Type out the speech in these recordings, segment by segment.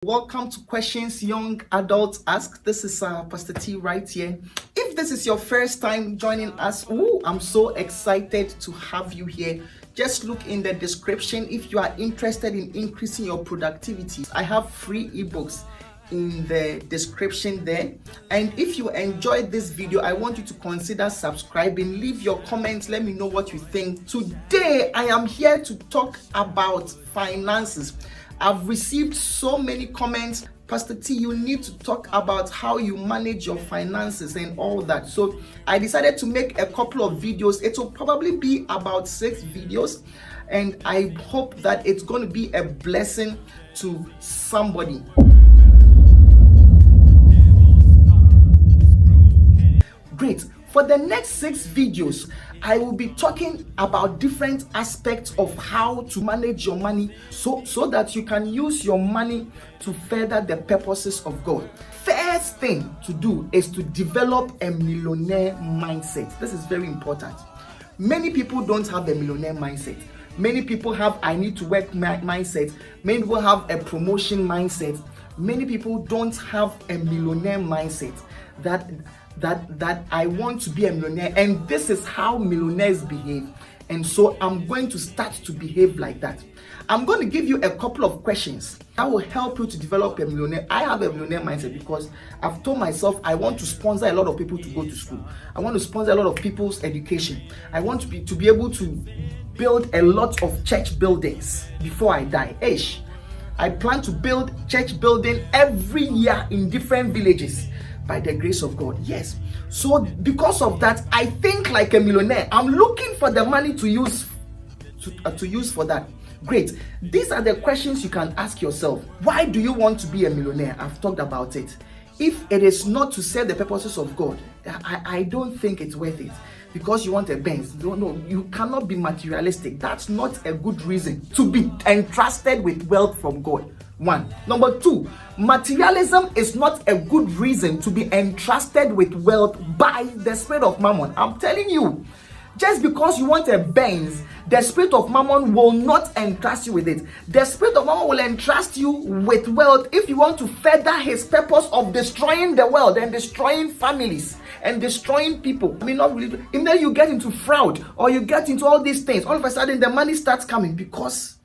Welcome to Questions Young Adults Ask. This is Pastor T right here. If this is your first time joining us, I'm so excited to have you here. Just look in the description if you are interested in increasing your productivity. I have free ebooks in the description there. And if you enjoyed this video, I want you to consider subscribing. Leave your comments. Let me know what you think. Today, I am here to talk about finances. I've received so many comments. Pastor T, you need to talk about how you manage your finances and all that. So I decided to make a couple of videos. It will probably be about 6 videos. And I hope that it's going to be a blessing to somebody. Great. For the next 6 videos, I will be talking about different aspects of how to manage your money so that you can use your money to further the purposes of God. First thing to do is to develop a millionaire mindset. This is very important. Many people don't have a millionaire mindset. Many people have I need to work mindset. Many people have a promotion mindset. Many people don't have a millionaire mindset that I want to be a millionaire, and this is how millionaires behave. And so I'm going to start to behave like that. I'm going to give you a couple of questions that will help you to develop a millionaire. I have a millionaire mindset because I've told myself I want to sponsor a lot of people to go to school. I want to sponsor a lot of people's education. I want to be able to build a lot of church buildings before I die. I plan to build church building every year in different villages by the grace of God. Yes. So because of that, I think like a millionaire. I'm looking for the money to use for that. Great. These are the questions you can ask yourself. Why do you want to be a millionaire? I've talked about it. If it is not to serve the purposes of God, I don't think it's worth it. Because you want a Benz. No, you cannot be materialistic. That's not a good reason to be entrusted with wealth from God. 1. Number 2, materialism is not a good reason to be entrusted with wealth by the spirit of mammon. I'm telling you, just because you want a Benz, the spirit of mammon will not entrust you with it. The spirit of mammon will entrust you with wealth if you want to further his purpose of destroying the world and destroying families and destroying people. I mean, not really. And then you get into fraud or you get into all these things. All of a sudden, the money starts coming because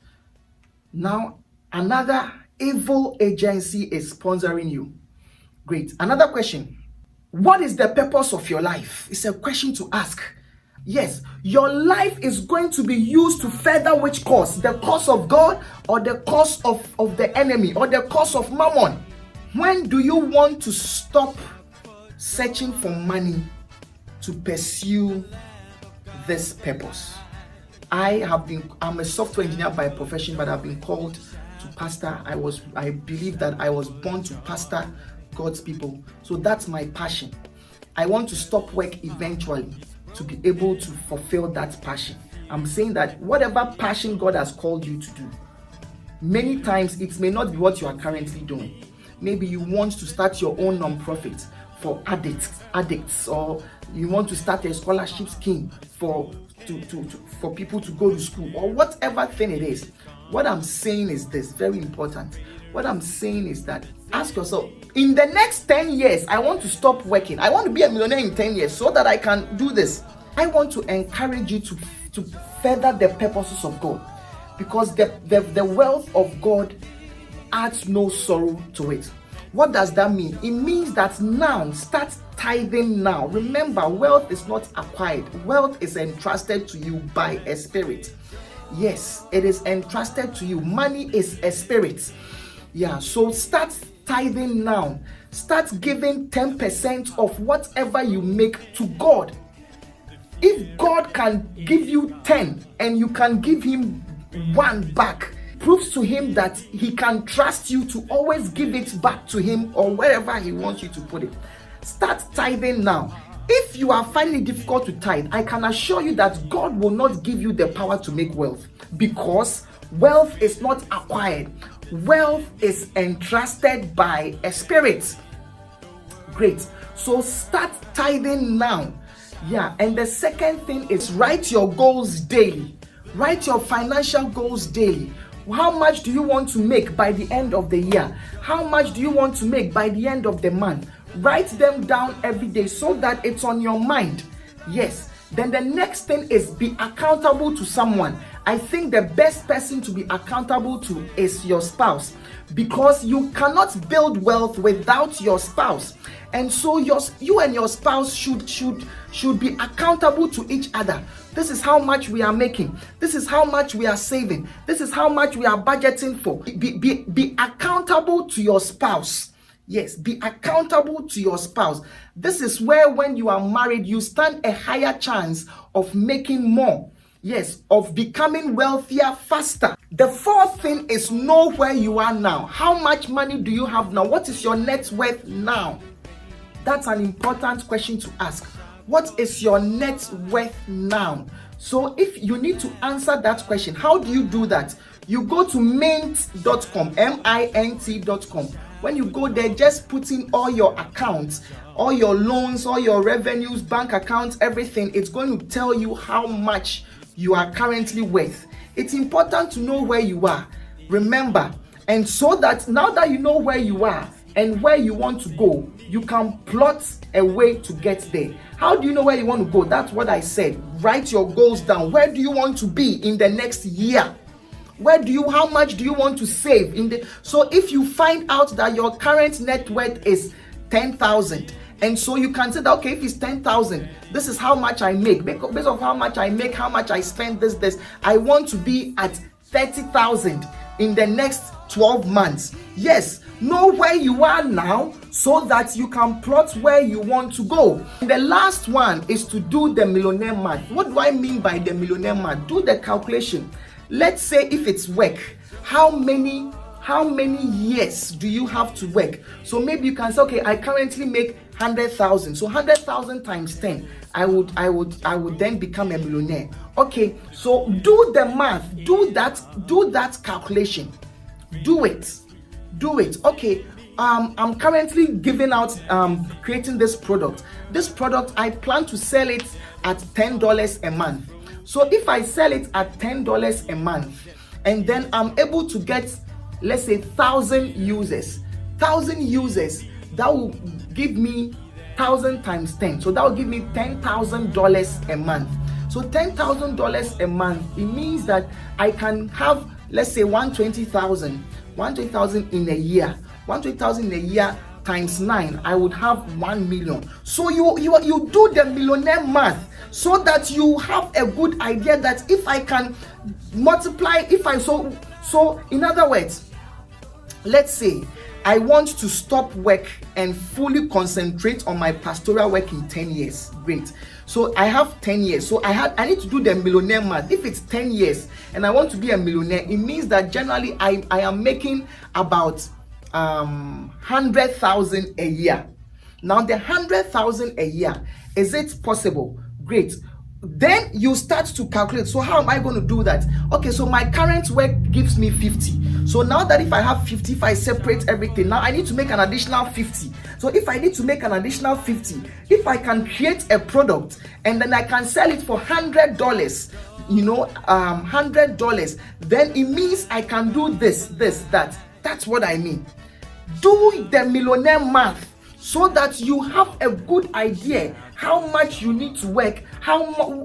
now another evil agency is sponsoring you. Great. Another question. What is the purpose of your life? It's a question to ask. Yes, your life is going to be used to further which cause? The cause of God or the cause of the enemy or the cause of mammon? When do you want to stop searching for money to pursue this purpose? I'm a software engineer by profession, but I've been called to pastor. I believe that I was born to pastor God's people. So that's my passion. I want to stop work eventually to be able to fulfill that passion. I'm saying that whatever passion God has called you to do, many times it may not be what you are currently doing. Maybe you want to start your own non-profit for addicts, or you want to start a scholarship scheme for people to go to school, or whatever thing it is. What I'm saying is this, very important. What I'm saying is that ask yourself, in the next 10 years, I want to stop working. I want to be a millionaire in 10 years so that I can do this. I want to encourage you to further the purposes of God, because the wealth of God adds no sorrow to it. What does that mean? It means that now, start tithing now. Remember, wealth is not acquired. Wealth is entrusted to you by a spirit. Yes, it is entrusted to you. Money is a spirit. Yeah, so start tithing now. Start giving 10% of whatever you make to God. If God can give you 10 and you can give him 1 back, proves to him that he can trust you to always give it back to him or wherever he wants you to put it. Start tithing now. If you are finding it difficult to tithe, I can assure you that God will not give you the power to make wealth, because wealth is not acquired. Wealth is entrusted by a spirit. Great. So start tithing now. Yeah. And the second thing is write your goals daily. Write your financial goals daily. How much do you want to make by the end of the year? How much do you want to make by the end of the month? Write them down every day so that it's on your mind. Yes. Then the next thing is be accountable to someone. I think the best person to be accountable to is your spouse, because you cannot build wealth without your spouse. And so you and your spouse should be accountable to each other. This is how much we are making. This is how much we are saving. This is how much we are budgeting for. Be accountable to your spouse. Yes, be accountable to your spouse. This is where, when you are married, you stand a higher chance of making more. Yes, of becoming wealthier faster. The fourth thing is know where you are now. How much money do you have now? What is your net worth now? That's an important question to ask. What is your net worth now? So if you need to answer that question, how do you do that? You go to mint.com, mint.com. When you go there, just put in all your accounts, all your loans, all your revenues, bank accounts, everything. It's going to tell you how much you are currently worth. It's important to know where you are. Remember, and so that now that you know where you are and where you want to go, you can plot a way to get there. How do you know where you want to go? That's what I said. Write your goals down. Where do you want to be in the next year? How much do you want to save so if you find out that your current net worth is 10,000, and so you can say that, okay, if it's 10,000, this is how much I make. Based on how much I make, how much I spend, this, I want to be at 30,000 in the next 12 months. Yes, know where you are now so that you can plot where you want to go. And the last one is to do the millionaire math. What do I mean by the millionaire math? Do the calculation. Let's say if it's work, how many years do you have to work? So maybe you can say, okay, I currently make 100,000. So 100,000 times 10, I would then become a millionaire. Okay, so do the math, do that calculation. Do it. Okay, I'm currently giving out, creating this product. This product, I plan to sell it at $10 a month. So if I sell it at $10 a month, and then I'm able to get, let's say, 1,000 users, that will give me 1,000 times 10. So that will give me $10,000 a month. So $10,000 a month, it means that I can have, let's say, 120,000 in a year. 120,000 in a year times 9, I would have 1 million. So you do the millionaire math so that you have a good idea that if I can multiply, so in other words, let's say I want to stop work and fully concentrate on my pastoral work in 10 years. Great. So I have 10 years. So I need to do the millionaire math. If it's 10 years and I want to be a millionaire, it means that generally I am making about 100,000 a year. Now the 100,000 a year, is it possible? Great. Then you start to calculate. So how am I going to do that? Okay, so my current work gives me 50. So now that if I have 50, if I separate everything, now I need to make an additional 50. So if I need to make an additional 50, if I can create a product and then I can sell it for $100, $100, then it means I can do this, that. That's what I mean. Do the millionaire math so that you have a good idea how much you need to work,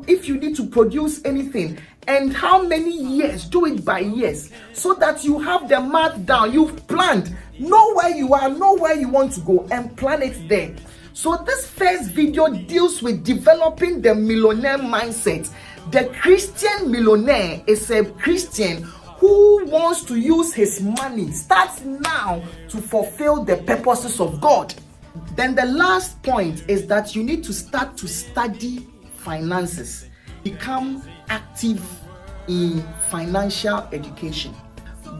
if you need to produce anything, and how many years. Do it by years so that you have the math down. You've planned, know where you are, know where you want to go, and plan it there. So this first video deals with developing the millionaire mindset. The Christian millionaire is a Christian who wants to use his money, starts now, to fulfill the purposes of God. Then the last point is that you need to start to study finances. Become active in financial education.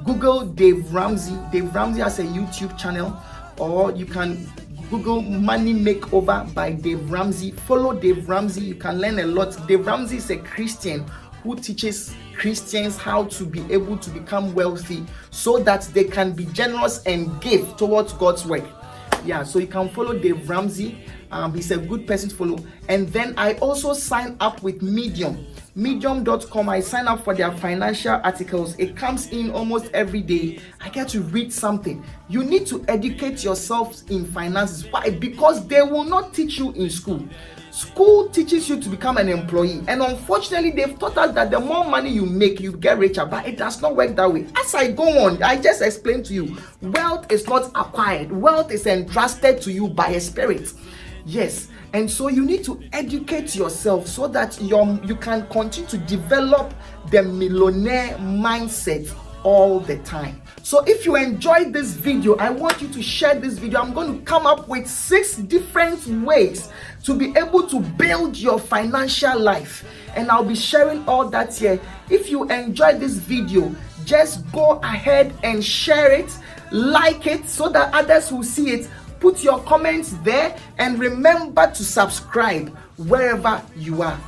Google Dave Ramsey. Dave Ramsey has a YouTube channel, or you can Google Money Makeover by Dave Ramsey. Follow Dave Ramsey. You can learn a lot. Dave Ramsey is a Christian who teaches Christians how to be able to become wealthy so that they can be generous and give towards God's work. Yeah, so you can follow Dave Ramsey. He's a good person to follow. And then I also sign up with medium.com. I sign up for their financial articles. It comes in almost every day. I get to read something. You need to educate yourself in finances. Why? Because they will not teach you in school. School teaches you to become an employee, and unfortunately they've taught us that the more money you make, you get richer, but it does not work that way. As I go on, I just explained to you, wealth is not acquired. Wealth is entrusted to you by a spirit. Yes, and so you need to educate yourself so that you can continue to develop the millionaire mindset all the time. So if you enjoyed this video, I want you to share this video. I'm going to come up with 6 different ways to be able to build your financial life, and I'll be sharing all that here. If you enjoyed this video, just go ahead and share it, like it so that others will see it. Put your comments there, and remember to subscribe wherever you are.